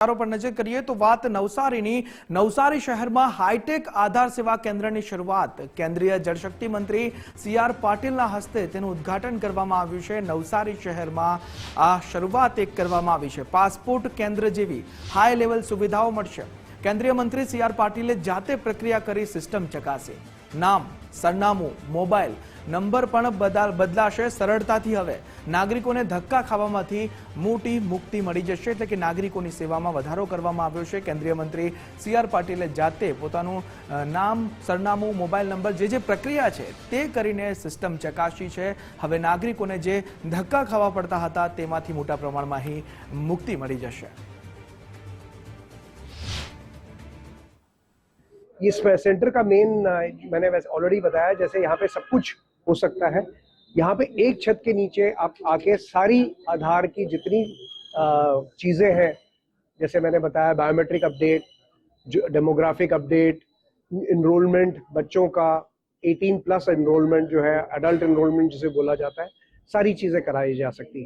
પર નજર કરીએ તો વાત નવસારીની નવસારી શહેરમાં હાઈટેક આધાર સેવા કેન્દ્રની શરૂઆત કેન્દ્રીય જળશક્તિ મંત્રી સી.આર. પાટીલના હસ્તે તેનું ઉદ્ઘાટન કરવામાં આવ્યું છે। નવસારી શહેરમાં આ શરૂઆત કરવામાં આવી છે। પાસપોર્ટ કેન્દ્ર જેવી હાઈ લેવલ સુવિધાઓ મળશે। કેન્દ્રીય મંત્રી સી.આર. પાટીલે જાતે પ્રક્રિયા કરી સિસ્ટમ ચકાસી। નામ, સરનામું, મોબાઈલ નંબર પણ બદલાશે। સરળતાથી હવે નાગરિકોને ધક્કા ખાવામાંથી મોટી મુક્તિ મળી જશે, એટલે કે નાગરિકોની સેવામાં વધારો કરવામાં આવ્યો છે। કેન્દ્રીય મંત્રી સી.આર. પાટીલે જાતે પોતાનું નામ, સરનામું, મોબાઈલ નંબર જે પ્રક્રિયા છે તે કરીને સિસ્ટમ ચકાસી છે। હવે નાગરિકોને જે ધક્કા ખાવા પડતા હતા તેમાંથી મોટા પ્રમાણમાં અહીં મુક્તિ મળી જશે। इस सेंटर का मेन मैंने वैसे ऑलरेडी बताया, जैसे यहाँ पे सब कुछ हो सकता है। यहाँ पे एक छत के नीचे आप आके सारी आधार की जितनी चीज़ें हैं, जैसे मैंने बताया biometric update, demographic update, enrolment बच्चों का 18+ इनरोलमेंट जो है, अडल्ट इनरोलमेंट जिसे बोला जाता है, सारी चीज़ें कराई जा सकती हैं।